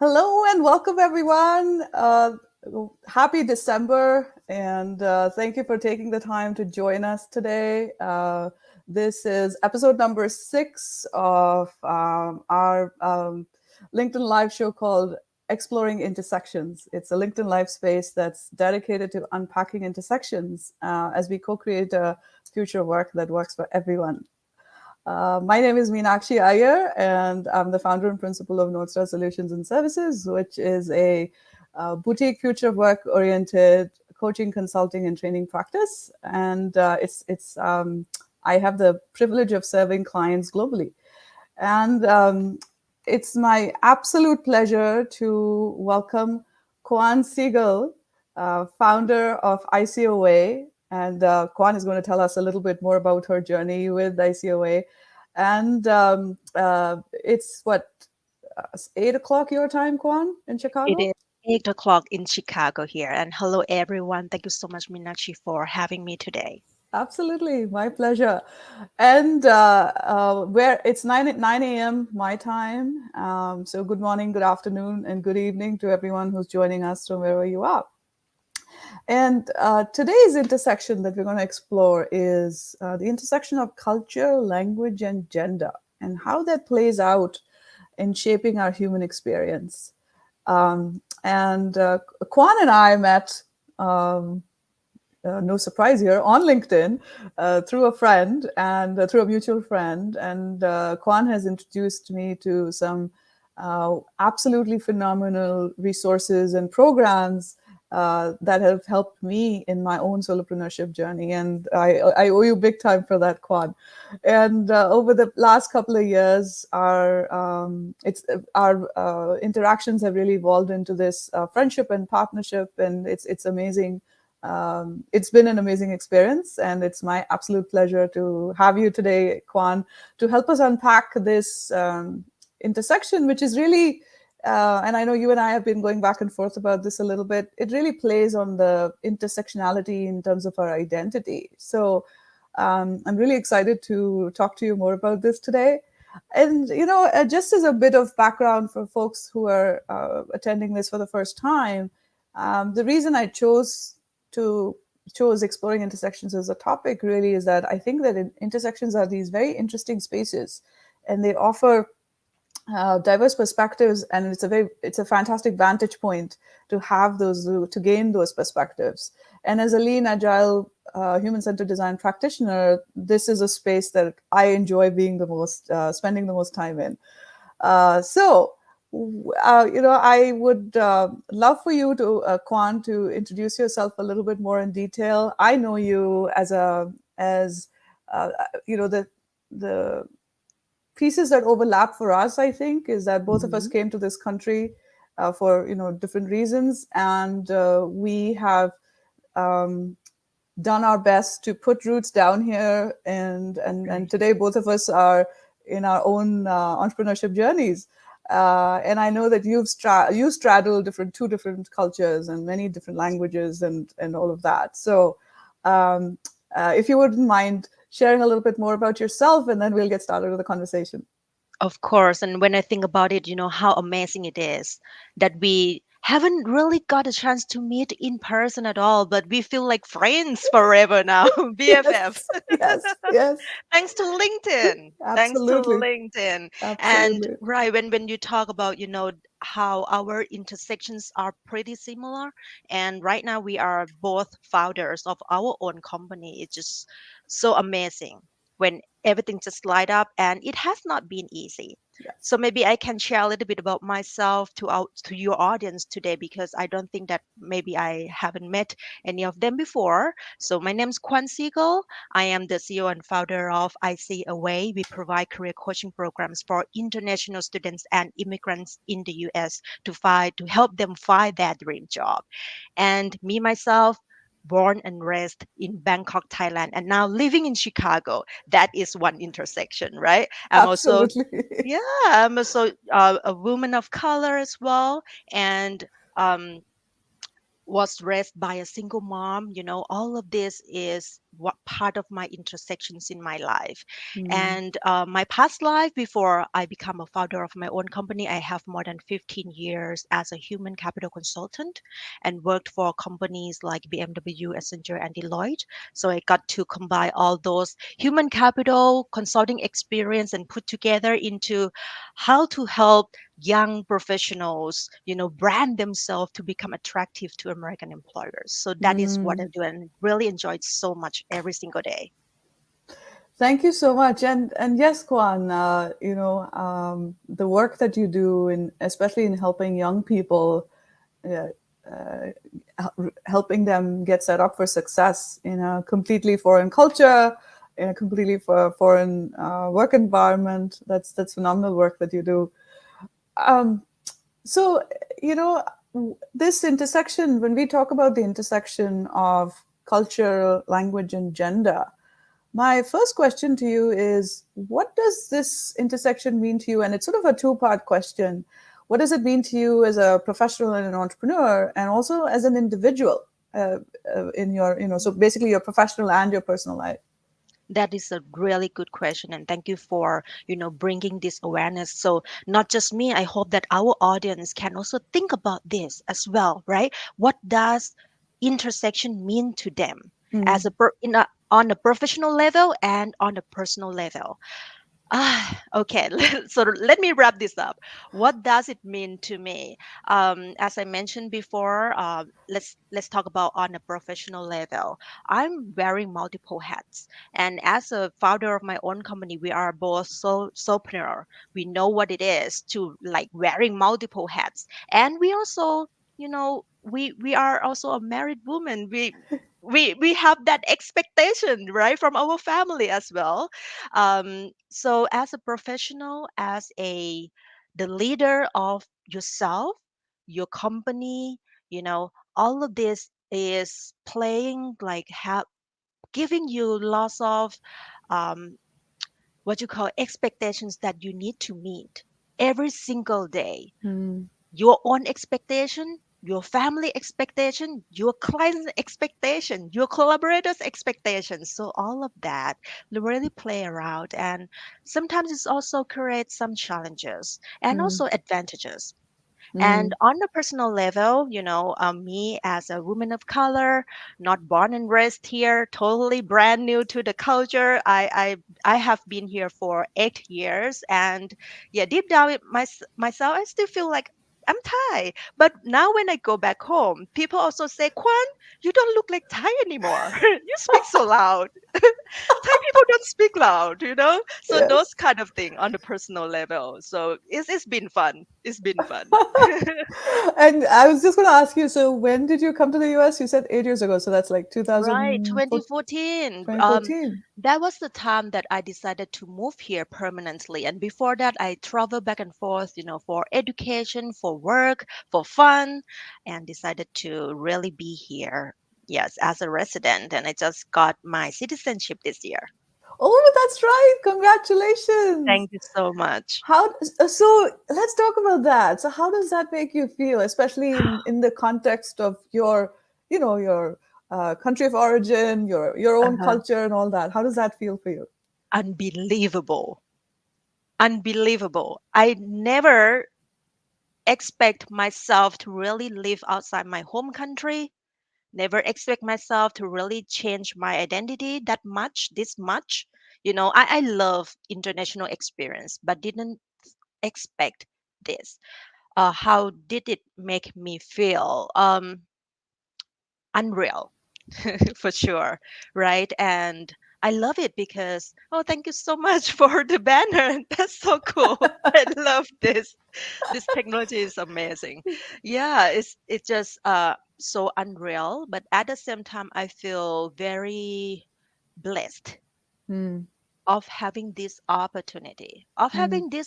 Hello and welcome, everyone. Happy December, and thank you for taking the time to join us today. This is episode number 6 of our LinkedIn Live show called Exploring Intersections. It's a LinkedIn Live space that's dedicated to unpacking intersections as we co create a future work that works for everyone. My name is Meenakshi Iyer, and I'm the founder and principal of North Star Solutions and Services, which is a boutique future work oriented coaching, consulting, and training practice. And I have the privilege of serving clients globally. And it's my absolute pleasure to welcome Kwan Segal, founder of ICOA. And Kwan is going to tell us a little bit more about her journey with ICOA. And it's what, 8 o'clock your time, Kwan, in It Chicago? is 8 o'clock in Chicago here. And hello, everyone. Thank you so much, Meenakshi, for having me today. Absolutely, my pleasure. And where it's 9 a.m. my time. So good morning, good afternoon, and good evening to everyone who's joining us from wherever you are. And today's intersection that we're going to explore is the intersection of culture, language, and gender, and how that plays out in shaping our human experience. And Quan and I met, no surprise here, on LinkedIn through a friend and through a mutual friend. And Quan has introduced me to some absolutely phenomenal resources and programs that have helped me in my own solopreneurship journey. And I owe you big time for that, Quan. And over the last couple of years, our interactions have really evolved into this friendship and partnership, and it's amazing. It's been an amazing experience, and it's my absolute pleasure to have you today, Quan, to help us unpack this intersection, which is really, and I know you and I have been going back and forth about this a little bit. It really plays on the intersectionality in terms of our identity. So I'm really excited to talk to you more about this today. And, just as a bit of background for folks who are attending this for the first time, the reason I to chose exploring intersections as a topic really is that I think that intersections are these very interesting spaces, and they offer diverse perspectives, and it's a fantastic vantage point to have those, to gain those perspectives. And as a lean agile human-centered design practitioner, this is a space that I enjoy being the most spending the most time in. I would love for you to, Quan, to introduce yourself a little bit more in detail. I know you as the pieces that overlap for us, I think, is that both of us Mhm. came to this country for different reasons, and we have um, done our best to put roots down here. And Right. today, both of us are in our own entrepreneurship journeys. And I know that you straddle two different cultures and many different languages and all of that. So, um, if you wouldn't mind sharing a little bit more about yourself, and then we'll get started with the conversation. Of course. And when I think about it, how amazing it is that we haven't really got a chance to meet in person at all, but we feel like friends forever now, BFFs. Yes, yes, yes, Thanks to LinkedIn. Thanks to absolutely, LinkedIn. And absolutely. right, when you talk about, how our intersections are pretty similar. And right now we are both founders of our own company. It's just so amazing when everything just light up, and it has not been easy. Yes. So maybe I can share a little bit about myself to your audience today, because I don't think that maybe I haven't met any of them before. So my name's Kwan Segal. I am the CEO and founder of I See a Way. We provide career coaching programs for international students and immigrants in the US to help them find their dream job. And me myself, born and raised in Bangkok, Thailand, and now living in Chicago. That is one intersection, right? I'm also Absolutely. yeah, I'm also a woman of color as well, and um, was raised by a single mom. All of this is what part of my intersections in my life. Mm, And my past life, before I become a founder of my own company, I have more than 15 years as a human capital consultant and worked for companies like BMW, Accenture, and Deloitte. So I got to combine all those human capital consulting experience and put together into how to help young professionals, brand themselves to become attractive to American employers. So that is what I mm. do and really enjoy it so much every single day. Thank you so much. And yes, Kwan, the work that you do, in especially in helping young people, uh, helping them get set up for success in a completely foreign culture, in a completely foreign work environment. That's phenomenal work that you do. Um, so, you know, this intersection, when we talk about the intersection of culture, language, and gender, my first question to you is, what does this intersection mean to you? And it's sort of a two-part question. What does it mean to you as a professional and an entrepreneur, and also as an individual in your, so basically your professional and your personal life? That is a really good question, and thank you for bringing this awareness. So not just me, I hope that our audience can also think about this as well, right? What does intersection mean to them Mm, as on a professional level and on a personal level? Okay. So let me wrap this up. What does it mean to me? As I mentioned before, let's talk about on a professional level. I'm wearing multiple hats, and as a founder of my own company, we are both solopreneur. We know what it is to like wearing multiple hats, and we also, we are also a married woman. We have that expectation, right, from our family as well. So as a professional, as the leader of yourself, your company, all of this is playing like giving you lots of um, what you call expectations that you need to meet every single day. mm, Your own expectation, your family expectation, your client's expectation, your collaborators expectations. So all of that really play around, and sometimes it also creates some challenges and mm, also advantages. And mm, on a personal level, me as a woman of color, not born and raised here, totally brand new to the culture. I have been here for 8 years, and yeah, deep down myself, I still feel like I'm Thai. But now when I go back home, people also say, Kwan, you don't look like Thai anymore. You speak so loud. Thai people don't speak loud. So yes. those kind of thing on the personal level. So it's been fun. It's been fun. And I was just going to ask you, so when did you come to the US? You said 8 years ago. So that's like Right, 2014, 2014. 2014. That was the time that I decided to move here permanently. And before that, I traveled back and forth, for education, for work, for fun, and decided to really be here, yes, as a resident. And I just got my citizenship this year. Oh, that's right. Congratulations. Thank you so much. So let's talk about that. So how does that make you feel, especially in the context of your, your country of origin, your own Uh-huh. culture and all that? How does that feel for you? Unbelievable. Unbelievable. I never expect myself to really live outside my home country. Never expect myself to really change my identity that much, this much. I love international experience, but didn't expect this. How did it make me feel? Unreal, for sure, right? And I love it because, oh, thank you so much for the banner. That's so cool. I love this. This technology is amazing. Yeah, it's just so unreal, but at the same time I feel very blessed Mm, of mm, having this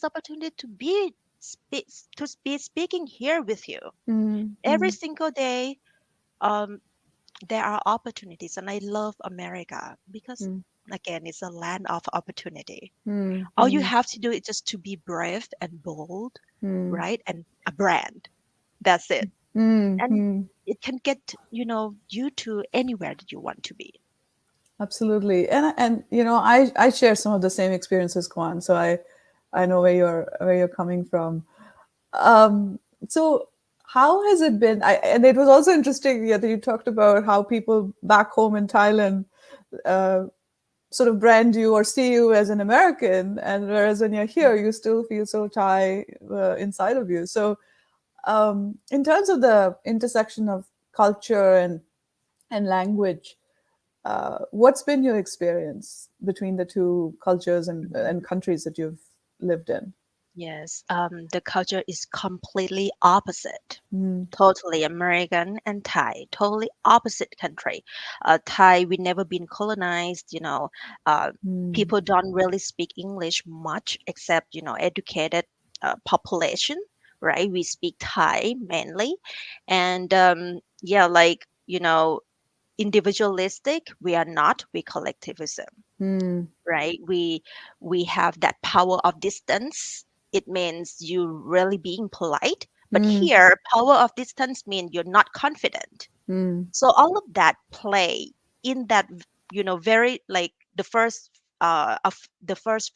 opportunity to be speaking here with you mm, every mm, single day. um there are opportunities, and I love America because, mm, again, it's a land of opportunity. mm, All you mm, have to do is just to be brave and bold, mm. right? And a brand. That's it. and Mm-hmm. it can get, you to anywhere that you want to be. Absolutely. And I share some of the same experiences, Kwan. So I know where you're coming from. Um, so how has it been? And it was also interesting, yeah, that you talked about how people back home in Thailand uh, sort of brand you or see you as an American, and whereas when you're here, you still feel so Thai inside of you. So in terms of the intersection of culture and language, what's been your experience between the two cultures Mhm. and countries that you've lived in? Yes, the culture is completely opposite. Mm, Totally American and Thai, totally opposite country. Thai, we never been colonized, uh, mm, people don't really speak English much except, educated population, right? We speak Thai mainly. And yeah, like, individualistic, we are not, we collectivism, mm, right? We have that power of distance. It means you really being polite, but mm, here power of distance means you're not confident. mm, So all of that play in that, very like the first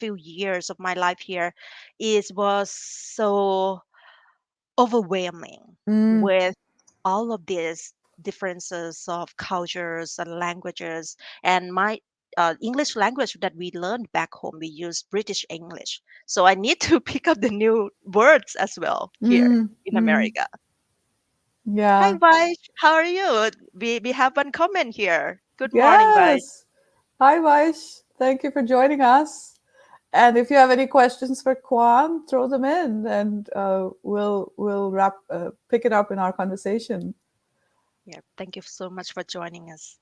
few years of my life here is was so overwhelming mm, with all of these differences of cultures and languages. And my English language that we learned back home, we use British English. So I need to pick up the new words as well here mm, in mm. America. Hi, Yeah. Vash. How are you? We have one comment here. Good morning, Vash. Yes. Hi, Vaish. Thank you for joining us. And if you have any questions for Kwan, throw them in, and we'll pick it up in our conversation. Yeah, thank you so much for joining us.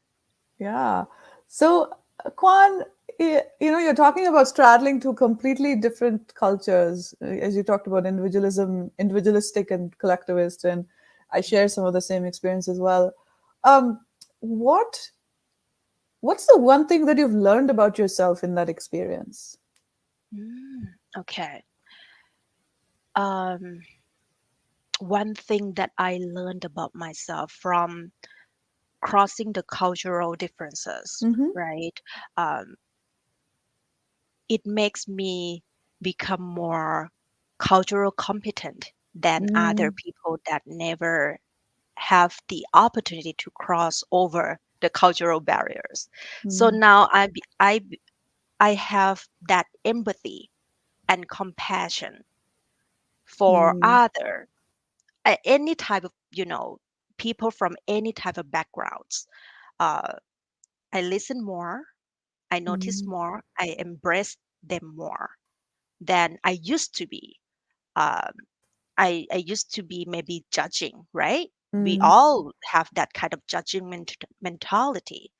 Yeah. So, Kwan, you're talking about straddling two completely different cultures, as you talked about individualism, individualistic and collectivist, and I share some of the same experience as well. Um, what what's the one thing that you've learned about yourself in that experience? Okay. Um, One thing that I learned about myself from crossing the cultural differences, Mm-hmm. right? Um, it makes me become more cultural competent than other Mm, people that never have the opportunity to cross over the cultural barriers. So mm, now I have that empathy and compassion for mm, other any type of people from any type of backgrounds. uh, I listen more, I notice mm, more, I embrace them more than I used to be. um, I used to be maybe judging, right? We mm, all have that kind of judging mentality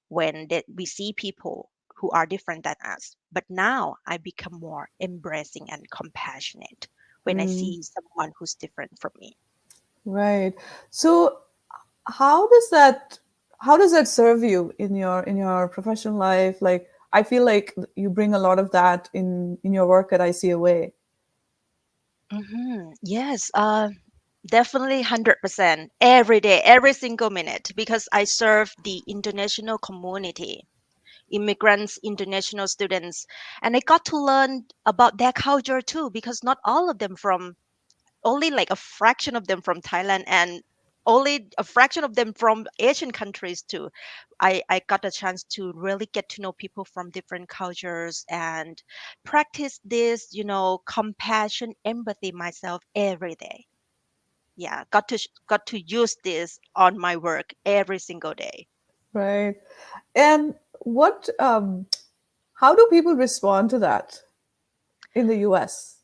when we see people who are different than us. But now I become more embracing and compassionate when I mm. see someone who's different from me. Right. So, how does that how does that serve you in your professional life? Like, I feel like you bring a lot of that in your work at ICOA. Yes, definitely 100% every day, every single minute, because I serve the international community, immigrants, international students, and I got to learn about their culture too, because not all of them from, only like a fraction of them from Thailand, and only a fraction of them from Asian countries too. I got a chance to really get to know people from different cultures and practice this, compassion, empathy myself every day. Yeah, got to use this on my work every single day. Right. And what how do people respond to that in the US?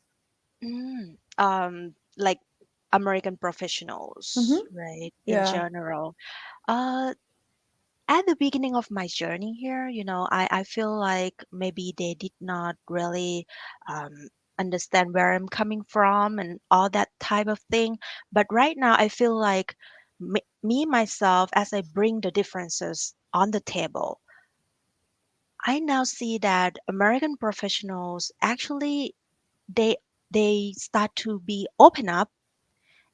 Like American professionals, Mm-hmm. right? In Yeah. general. Uh, at the beginning of my journey here, I feel like maybe they did not really um, understand where I'm coming from and all that type of thing. But right now, I feel like me myself, as I bring the differences on the table, I now see that American professionals actually they they start to be open up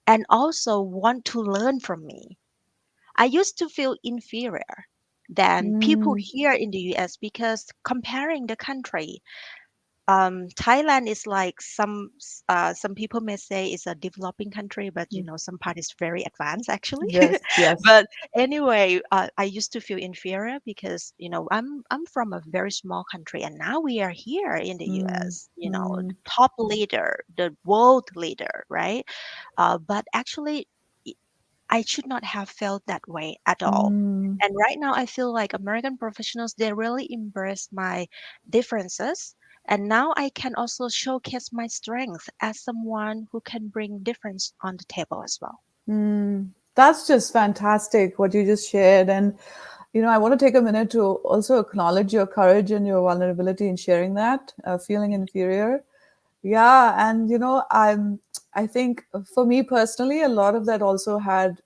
and also want to learn from me. I used to feel inferior than people Mm, here in the US because comparing the country, Thailand is like some people may say it's a developing country, but mm. some part is very advanced actually. Yes, yes. But anyway, I used to feel inferior because I'm from a very small country, and now we are here in the Mm, U.S. mm, The top leader, the world leader, right? But actually, I should not have felt that way at all. mm, And right now, I feel like American professionals, they really embrace my differences. And now I can also showcase my strength as someone who can bring difference on the table as well. mm. That's just fantastic what you just shared. And, I want to take a minute to also acknowledge your courage and your vulnerability in sharing that, feeling inferior. Yeah, and I think for me personally, a lot of that also had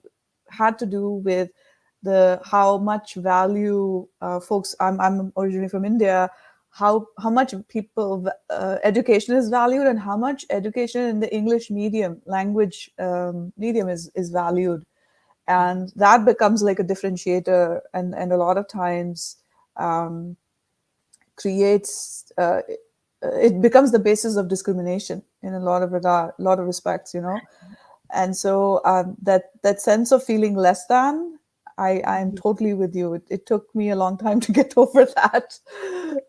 to do with the how much value folks. I'm originally from India. How much people education is valued, and how much education in the English medium language medium is valued, Mhm. and that becomes like a differentiator, and a lot of times um, creates it becomes the basis of discrimination in a lot of respects, and so that sense of feeling less than, I'm Mhm. totally with you. It took me a long time to get over that.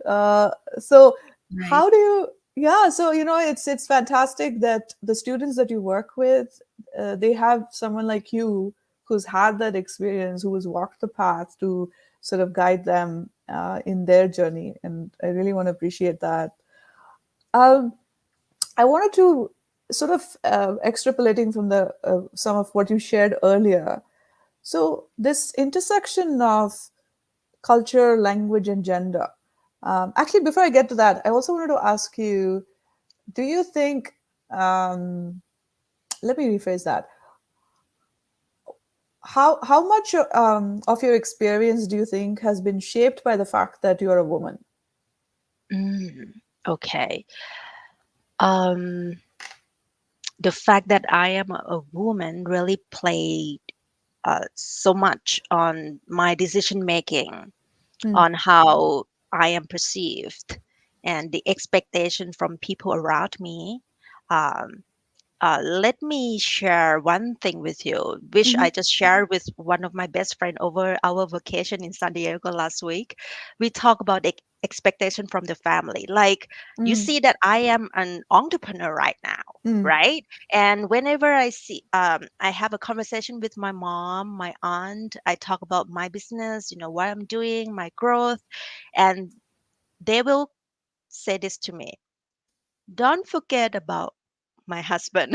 uh, so Right. how do you yeah so it's fantastic that the students that you work with, they have someone like you who's had that experience, who has walked the path to sort of guide them in their journey, and I really want to appreciate that. um, I wanted to sort of extrapolating from the some of what you shared earlier. So this intersection of culture, language, and gender. Actually, before I get to that, I also wanted to ask you: do you think? Um, Let me rephrase that. How much of your experience do you think has been shaped by the fact that you're a woman? Mm, okay. Um, the fact that I am a woman really played so much on my decision making, Hmm. on how I am perceived, and the expectation from people around me. Um, let me share one thing with you, which Mm-hmm. I just shared with one of my best friend over our vacation in San Diego last week. We talk about expectation from the family. Like you Mm. see that I am an entrepreneur right now, Mm. right? And whenever I have a conversation with my mom, my aunt, I talk about my business, what I'm doing, my growth, and they will say this to me: don't forget about my husband.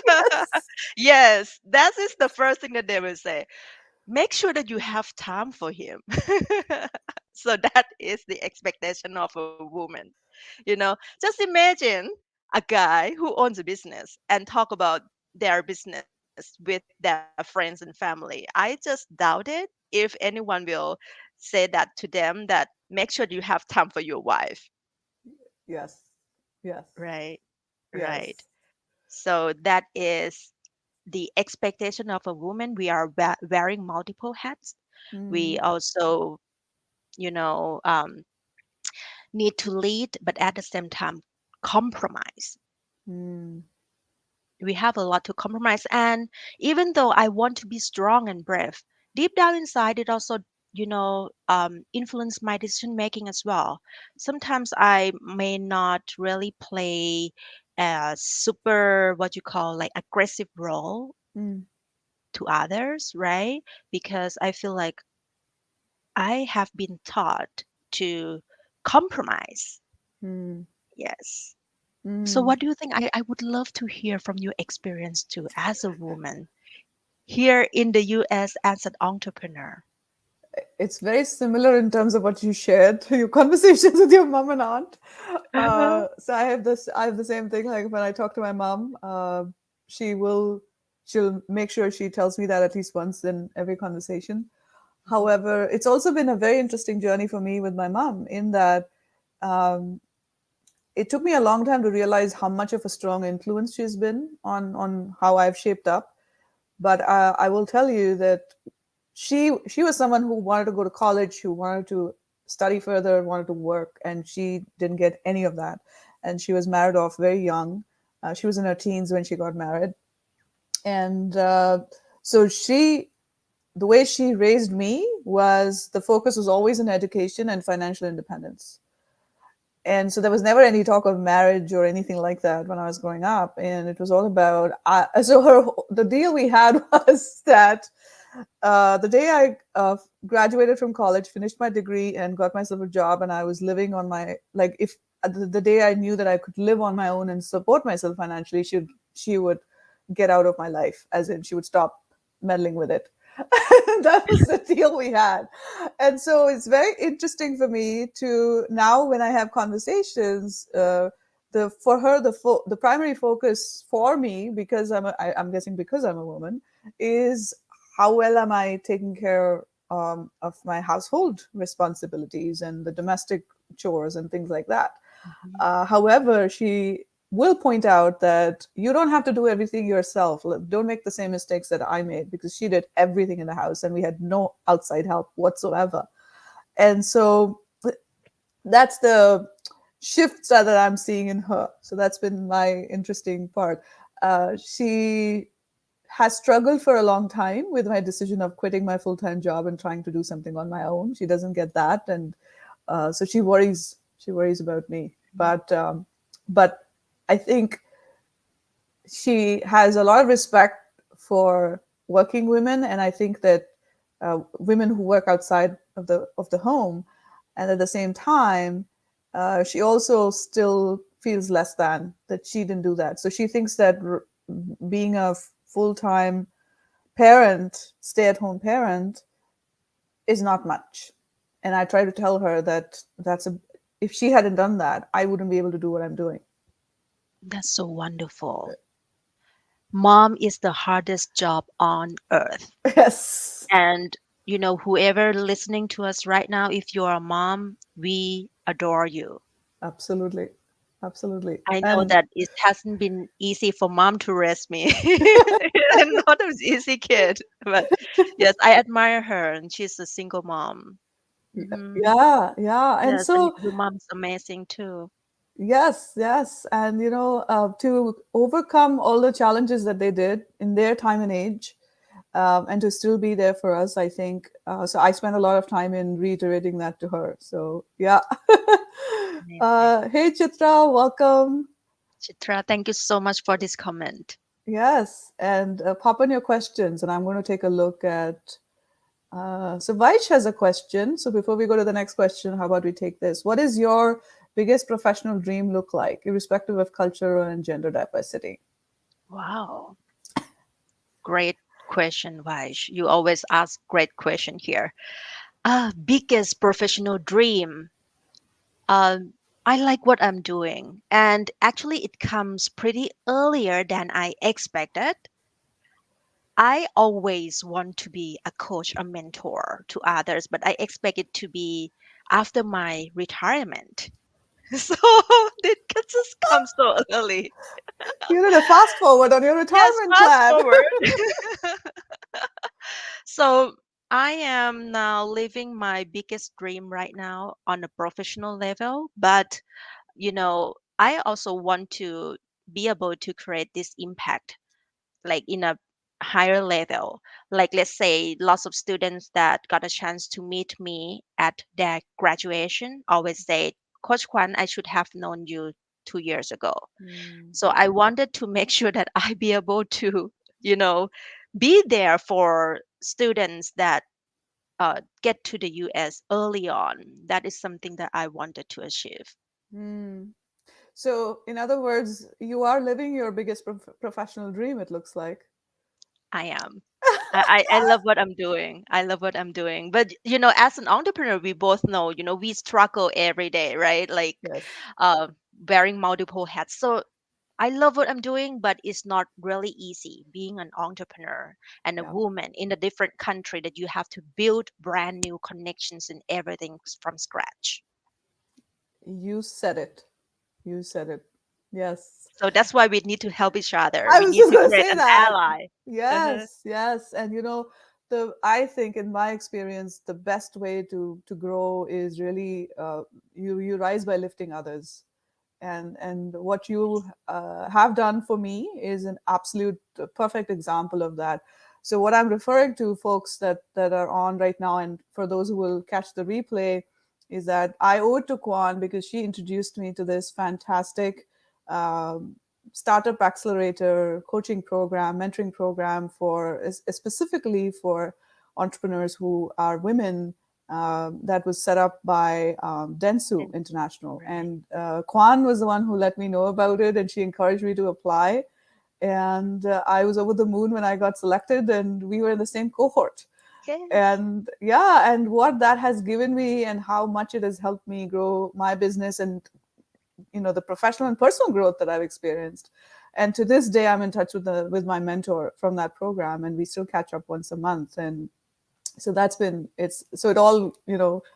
Yes. Yes, that is the first thing that they will say. Make sure that you have time for him. So that is the expectation of a woman. Just imagine a guy who owns a business and talk about their business with their friends and family. I just doubt it if anyone will say that to them, that make sure you have time for your wife. Yes. Yes. Right, right. Yes. So that is the expectation of a woman. We are wearing multiple hats. We Mm. also, you know, um, need to lead, but at the same time, compromise. Mm. We have a lot to compromise. And even though I want to be strong and brave, deep down inside, it also, influence my decision making as well. Sometimes I may not really play a super, what you call, like aggressive role Mm. to others, right? Because I feel like I have been taught to compromise. Mm. Yes. So, Mm. what do you think? I would love to hear from your experience too as a woman here in the US as an entrepreneur. It's very similar in terms of what you shared, your conversations with your mom and aunt. Uh-huh. So I have the same thing. Like when I talk to my mom, she will, she'll make sure she tells me that at least once in every conversation. Mhm. However, it's also been a very interesting journey for me with my mom in that um, it took me a long time to realize how much of a strong influence she's been on how I've shaped up. But I will tell you that she was someone who wanted to go to college, who wanted to study further, wanted to work, and she didn't get any of that. And she was married off very young. She was in her teens when she got married, and so the way she raised me was the focus was always on education and financial independence. And so there was never any talk of marriage or anything like that when I was growing up, and it was all about so the deal we had was that the day I graduated from college, finished my degree, and got myself a job, and I was living on my like if the day I knew that I could live on my own and support myself financially, she would get out of my life, as in she would stop meddling with it. That was the deal we had. And so it's very interesting for me to now when I have conversations, the for her the primary focus for me, because I'm guessing because I'm a woman, is how well am I taking care of my household responsibilities and the domestic chores and things like that. Mhm. However, she will point out that you don't have to do everything yourself. Don't make the same mistakes that I made, because she did everything in the house and we had no outside help whatsoever. And so that's the shifts that I'm seeing in her. So that's been my interesting part. She has struggled for a long time with my decision of quitting my full-time job and trying to do something on my own. She doesn't get that, and so she worries. She worries about me. But I think she has a lot of respect for working women, and I think that women who work outside of the home, and at the same time, she also still feels less than that she didn't do that. So she thinks that being a full time parent, stay at home parent, is not much. And I try to tell her that if she hadn't done that, I wouldn't be able to do what I'm doing. That's so wonderful. Mom is the hardest job on earth. Yes, And, whoever listening to us right now, if you're a mom, we adore you. absolutely, absolutely. I know And that it hasn't been easy for mom to raise me. I'm not an easy kid, but yes, I admire her, and she's a single mom. Hmm. yeah, yeah. And Yes, and so your mom's amazing too. yes, yes. And to overcome all the challenges that they did in their time and age, and to still be there for us, I think. So I spent a lot of time in reiterating that to her. So yeah. Amazing. Hey Chitra, welcome. Chitra, thank you so much for this comment. Yes, and pop in your questions, and I'm going to take a look at. So Vaish has a question. So before we go to the next question, how about we take this? What is your biggest professional dream look like, irrespective of cultural and gender diversity? Wow. Great question, Vaish. You always ask great question here. Biggest professional dream. I like what I'm doing, and actually, it comes pretty earlier than I expected. I always want to be a coach, a mentor to others, but I expect it to be after my retirement. So it just comes so early. You did a fast forward on your Yes, retirement fast plan. forward. So I am now living my biggest dream right now on a professional level, but I also want to be able to create this impact like in a higher level. Like let's say lots of students that got a chance to meet me at their graduation always say, Coach Kwan, I should have known you 2 years ago. Mm, So I wanted to make sure that I be able to, you know, be there for students that get to the US early on. That is something that I wanted to achieve. mm. So, in other words, you are living your biggest professional dream, it looks like. I am. I love what I'm doing. I love what I'm doing. But as an entrepreneur, we both know, we struggle every day, right? Like Yes. uh wearing multiple hats. So I love what I'm doing, but it's not really easy being an entrepreneur and a Yeah. woman in a different country that you have to build brand new connections and everything from scratch. You said it. You said it. Yes. So that's why we need to help each other. I We was need just to going to create say an that. ally. Uh-huh. Yes, yes. And the I think in my experience, the best way to grow is really you rise by lifting others. And what you have done for me is an absolute perfect example of that. So what I'm referring to, folks that are on right now, and for those who will catch the replay, is that I owe it to Kwan because she introduced me to this fantastic um, startup accelerator coaching program, mentoring program for specifically for entrepreneurs who are women, that was set up by Dentsu And International. right. And Kwan was the one who let me know about it, and she encouraged me to apply. And I was over the moon when I got selected, and we were in the same cohort. Yes. And yeah, and what that has given me and how much it has helped me grow my business and the professional and personal growth that I've experienced. And to this day, I'm in touch with my mentor from that program, and we still catch up once a month. And so that's been it's so it all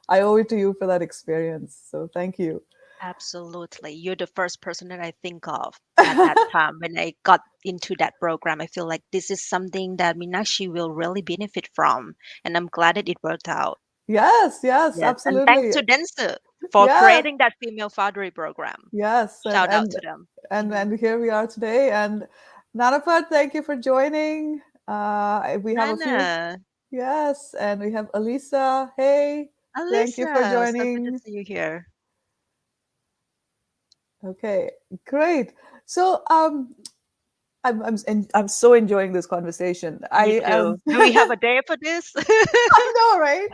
I owe it to you for that experience, so thank you. Absolutely. You're the first person that I think of at that time when I got into that program. I feel like this is something that Meenakshi will really benefit from. And I'm glad that it worked out. Yes, yes, Yes. And thanks absolutely. to Densu for Yeah, creating that female fathery program. yes. and Shout out and to them. and, Hmm. and here we are today. And Nanapat, thank you for joining. We have a few. Nana, Yes, and we have Alisa. Hey, thank you for Alyssa, so good to joining. see you here. Okay, great. So I'm so enjoying this conversation. Me I too. am. Do we have a day for this? I know, right?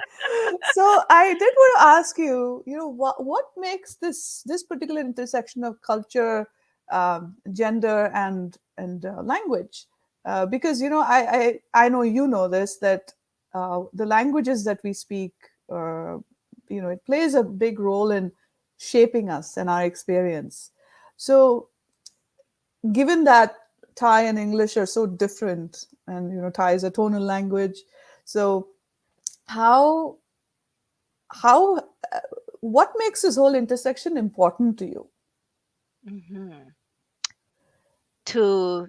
So I did want to ask you, what makes this particular intersection of culture, gender, and language? Because I know you know this, that the languages that we speak, uh, it plays a big role in shaping us and our experience. So given that Thai and English are so different, and Thai is a tonal language, so how how what makes this whole intersection important to you? Hmm. To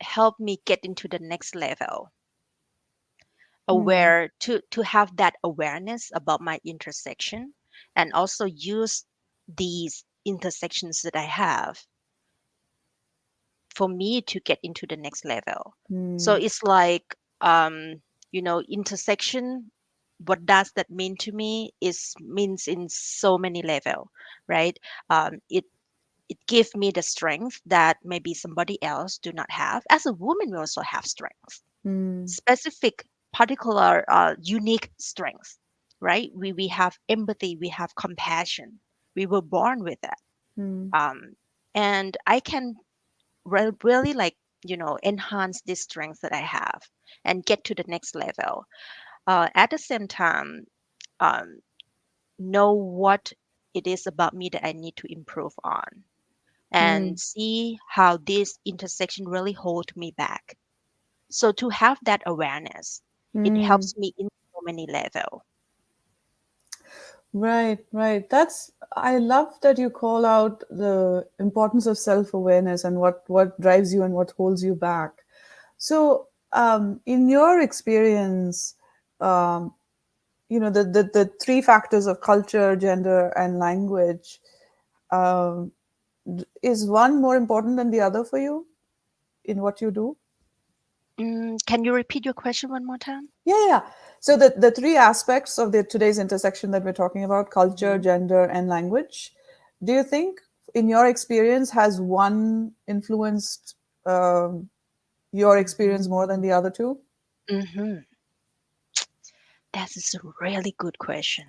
help me get into the next level, Hmm. aware to have that awareness about my intersection, and also use these intersections that I have for me to get into the next level. So Hmm. it's like, intersection, what does that mean to me is means in so many level, right? It gives me the strength that maybe somebody else do not have. As a woman, we also have strengths, Hmm. specific, particular, unique strengths, right? We have empathy, we have compassion. We were born with that. Hmm. Um, and I can really, like, enhance this strength that I have and get to the next level. At the same time, um, know what it is about me that I need to improve on, and Hmm. see how this intersection really hold me back. So to have that awareness, it Hmm. helps me in so many level. Right, right. I love that you call out the importance of self-awareness and what drives you and what holds you back. So, in your experience, um, the three factors of culture, gender, and language, um, is one more important than the other for you in what you do? Can you repeat your question one more time? Yeah, yeah, yeah. So the three aspects of the today's intersection that we're talking about, culture, Hmm. gender, and language, do you think, in your experience, has one influenced your experience more than the other two? Hmm. That is a really good question.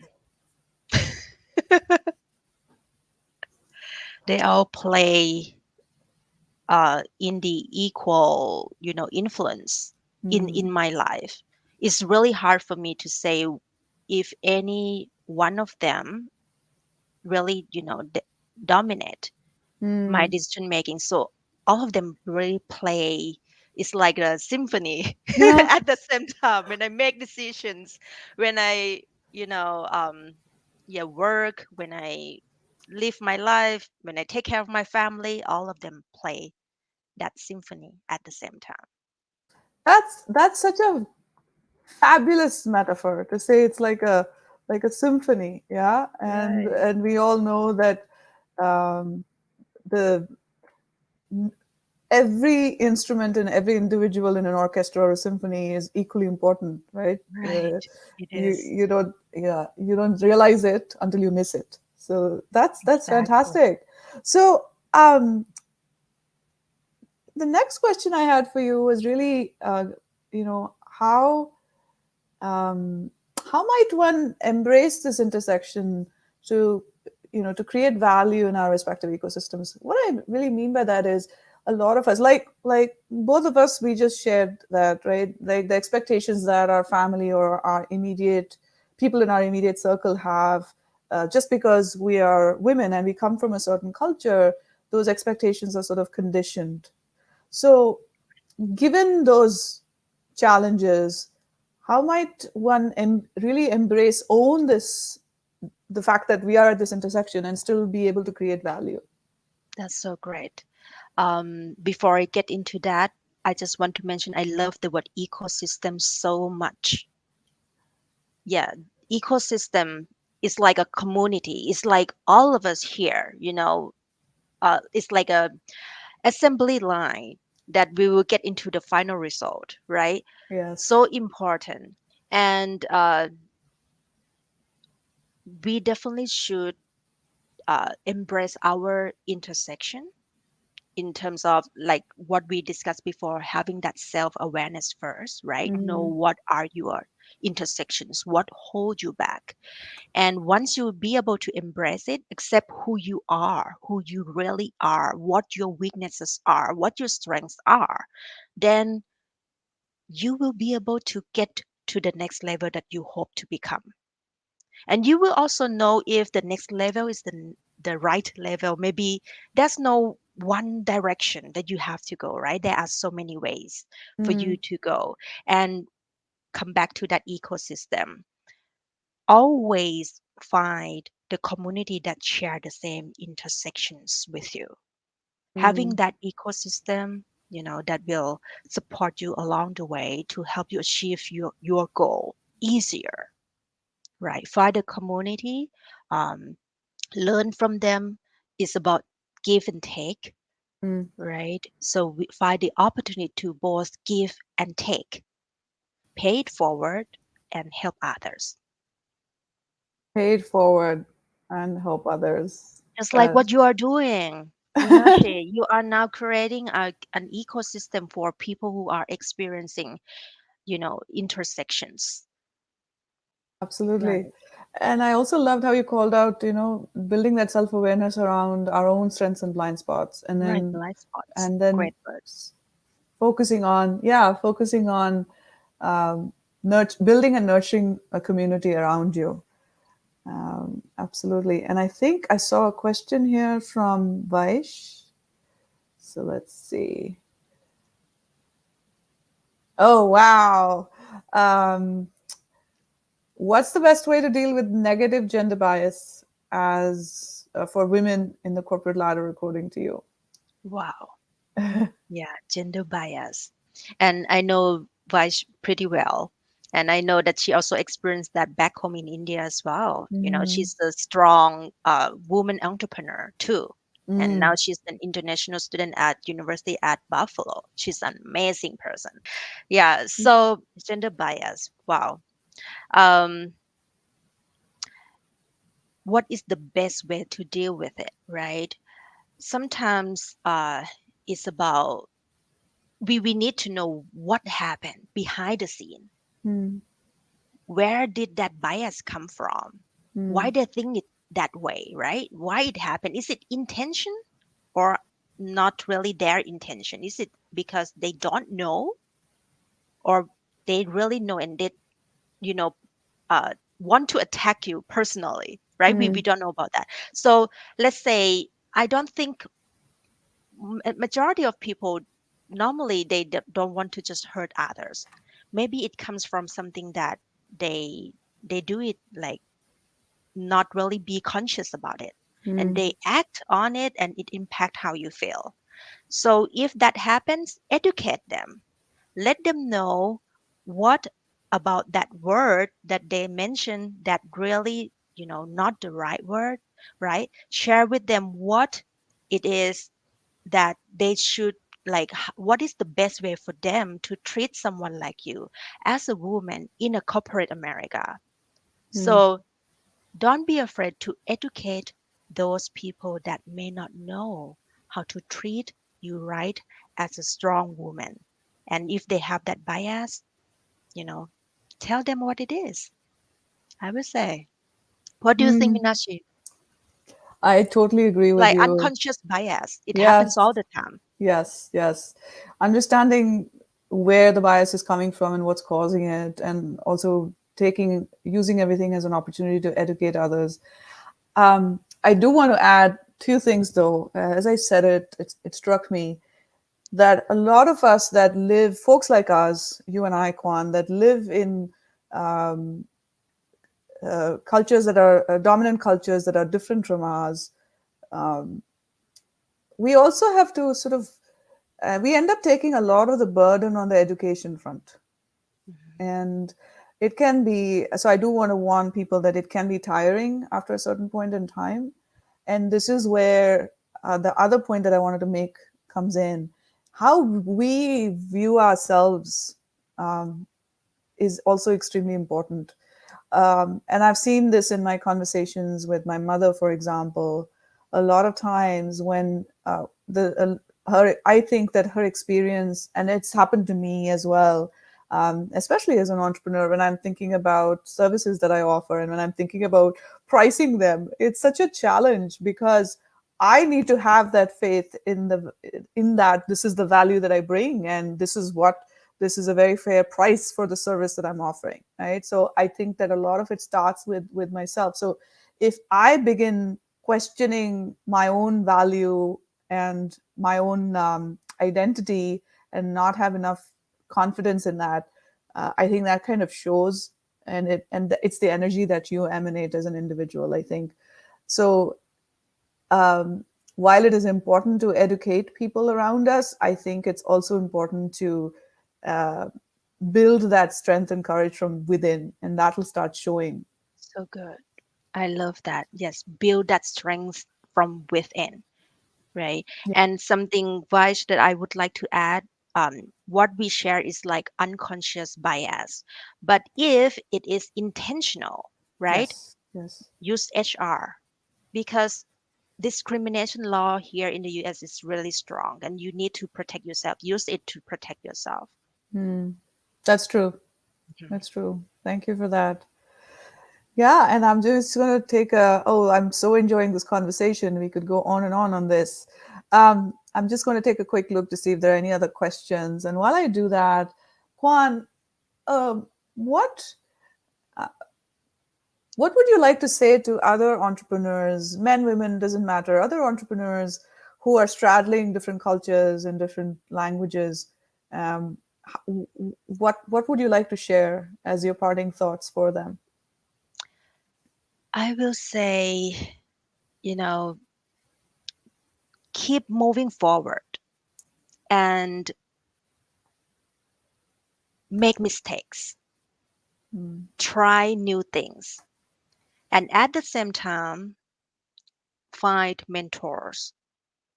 They all play in the equal, influence in Hmm. my life. It's really hard for me to say if any one of them really, dominate my Hmm. decision making. So all of them really play. It's like a symphony Yeah. at the same time when I make decisions, when I, you know, um, yeah, work, when I live my life, when I take care of my family, all of them play that symphony at the same time. That's such a fabulous metaphor to say it's like a symphony, yeah. and Right. and we all know that the every instrument and every individual in an orchestra or a symphony is equally important, right? Right. It You is. you don't, yeah, you don't realize it until you miss it. So that's Exactly. fantastic. So the next question I had for you was really, how um, how might one embrace this intersection to to create value in our respective ecosystems? What I really mean by that is a lot of us, like both of us, we just shared that, right? Like the expectations that our family or our immediate people in our immediate circle have, just because we are women and we come from a certain culture, those expectations are sort of conditioned. So given those challenges, how might one really embrace, own this, the fact that we are at this intersection and still be able to create value? That's so great. Before I get into that, I just want to mention I love the word ecosystem so much. Yeah, ecosystem is like a community. It's like all of us here, it's like a assembly line that we will get into the final result, right? Yes. So important. And we definitely should embrace our intersection in terms of like what we discussed before, having that self-awareness first, right? Know Mm, what are your intersections, what hold you back. And once you be able to embrace it, accept who you are, who you really are, what your weaknesses are, what your strengths are, then you will be able to get to the next level that you hope to become. And you will also know if the next level is the right level. Maybe there's no one direction that you have to go, right? There are so many ways for you mm, to go. And come back to that ecosystem. Always find the community that share the same intersections with you. Having mm, that ecosystem, that will support you along the way to help you achieve your goal easier, right? Find a community, um, learn from them. Is about give and take, mm. right? So we find the opportunity to both give and take, pay it forward, and help others. Pay it forward and help others. Just like That what you are doing, Meenakshi, you are now creating an ecosystem for people who are experiencing, intersections. absolutely. Right, And I also loved how you called out, building that self-awareness around our own strengths and blind spots, and right, then blind spots. and then Great word. focusing on building and nurturing a community around you. Absolutely. And I think I saw a question here from Vaish. So let's see. Oh, wow. Um, what's the best way to deal with negative gender bias as for women in the corporate ladder, according to you? Wow. Yeah, gender bias. And I know Vash pretty well. And I know that she also experienced that back home in India as well. Mm, She's a strong woman entrepreneur too. And mm, now she's an international student at University at Buffalo. She's an amazing person. Yeah, so gender bias. Wow. Um, what is the best way to deal with it, right? Sometimes it's about we need to know what happened behind the scene. mm, Where did that bias come from? Why mm, they think it that way, right? Why it happened? Is it intention or not really their intention? Is it because they don't know or they really know and they, you know, want to attack you personally, right? We mm, don't know about that. So let's say I don't think majority of people normally they don't want to just hurt others. Maybe it comes from something that they they do it like not really be conscious about it. and Mm, they act on it and it impact how you feel. So if that happens, educate them. Let them know what about that word that they mentioned that really, not the right word, right? Share with them what it is that they should what is the best way for them to treat someone like you as a woman in a corporate America. mm, So don't be afraid to educate those people that may not know how to treat you right as a strong woman. And if they have that bias, you know, tell them what it is. I would say. What do you think, mm. Minashi? I totally agree with Like you. unconscious bias, it happens Yes, all the time. yes, yes. Understanding where the bias is coming from and what's causing it, and also using everything as an opportunity to educate others. I do want to add two things, though. As I said it struck me that a lot of us that live, folks like us, you and I, Kwan, that live in cultures that are dominant cultures that are different from ours, we also have to sort of we end up taking a lot of the burden on the education front. Mhm. And it can be, so I do want to warn people that it can be tiring after a certain point in time. And this is where the other point that I wanted to make comes in. How we view ourselves is also extremely important. And I've seen this in my conversations with my mother, for example. A lot of times when her, I think that her experience, and it's happened to me as well, especially as an entrepreneur, when I'm thinking about services that I offer and when I'm thinking about pricing them, it's such a challenge because I need to have that faith in that this is the value that I bring, and this is a very fair price for the service that I'm offering, right? So I think that a lot of it starts with myself. So if I begin questioning my own value and my own identity and not have enough confidence in that, I think that kind of shows, and it's the energy that you emanate as an individual, I think. So um, while it is important to educate people around us, I think it's also important to uh, build that strength and courage from within, and that will start showing. So good. I love that. Yes, build that strength from within, right? Yeah. And something, Vice, that I would like to add, what we share is like unconscious bias. But if it is intentional, right, Yes. Yes. use HR, because discrimination law here in the US is really strong and you need to protect yourself. Use it to protect yourself. Hmm. That's true. Mhm. That's true. Thank you for that. Yeah, and I'm just going to take a. Oh, I'm so enjoying this conversation. We could go on this. I'm just going to take a quick look to see if there are any other questions. And while I do that, Kwan, um, what what would you like to say to other entrepreneurs, men, women, doesn't matter, other entrepreneurs who are straddling different cultures and different languages? Um, what would you like to share as your parting thoughts for them? I will say, you know, keep moving forward and make mistakes, Mm, try new things, and at the same time, find mentors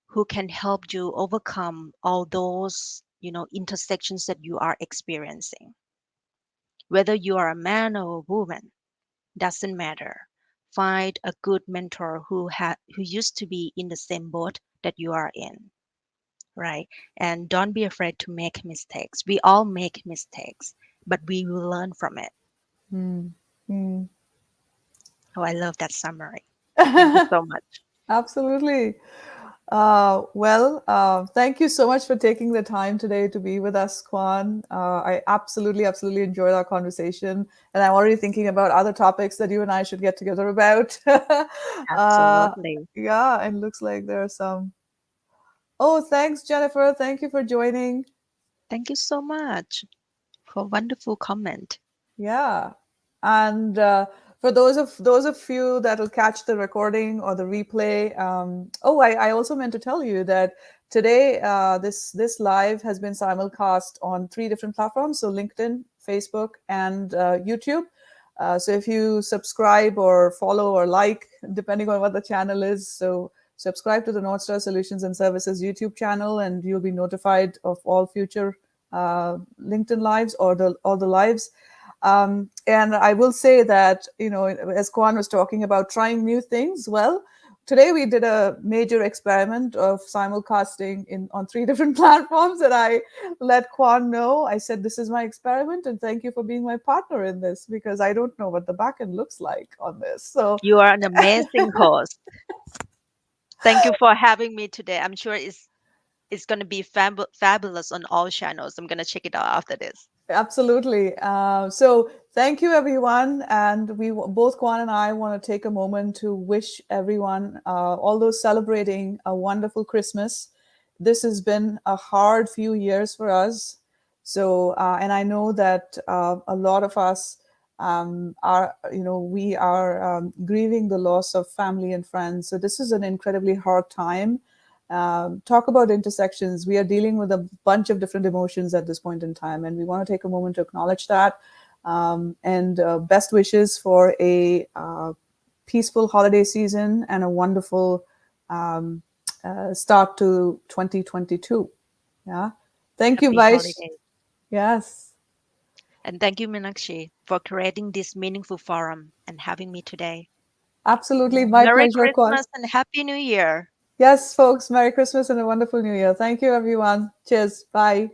who can help you overcome all those, intersections that you are experiencing. Whether you are a man or a woman, doesn't matter. Find a good mentor who used to be in the same boat that you are in, right? And don't be afraid to make mistakes. We all make mistakes, but we will learn from it. mm, mm. Oh, I love that summary. Thank you so much. Absolutely. Thank you so much for taking the time today to be with us, Kwan. I absolutely enjoyed our conversation, and I'm already thinking about other topics that you and I should get together about. uh, Absolutely. yeah, and looks like there are some. Oh, thanks, Jennifer. Thank you for joining. Thank you so much for wonderful comment. Yeah. And For those of you that will catch the recording or the replay, I also meant to tell you that today this live has been simulcast on 3 different platforms, so LinkedIn, Facebook, and YouTube. So if you subscribe or follow or like, depending on what the channel is, so subscribe to the North Star Solutions and Services YouTube channel, and you'll be notified of all future LinkedIn lives or the lives. And I will say that, as Quan was talking about trying new things, well, today we did a major experiment of simulcasting on 3 different platforms, and I let Quan know. I said, "This is my experiment, and thank you for being my partner in this, because I don't know what the backend looks like on this." So You are an amazing host. Thank you for having me today. I'm sure it's going to be fabulous on all channels. I'm going to check it out after this. absolutely. So thank you, everyone. And both Kwan and I want to take a moment to wish everyone, all those celebrating, a wonderful Christmas. This has been a hard few years for us. So, and I know that a lot of us we are grieving the loss of family and friends. So this is an incredibly hard time. Talk about intersections. We are dealing with a bunch of different emotions at this point in time, and we want to take a moment to acknowledge that. And best wishes for a peaceful holiday season and a wonderful start to 2022. Yeah. Thank you, Happy Vice. holidays. Yes, And thank you, Meenakshi, for creating this meaningful forum and having me today. absolutely. Yeah. My Merry pleasure, Kwan. Christmas and Happy New Year. Yes, folks. Merry Christmas and a wonderful New Year. Thank you, everyone. Cheers. Bye.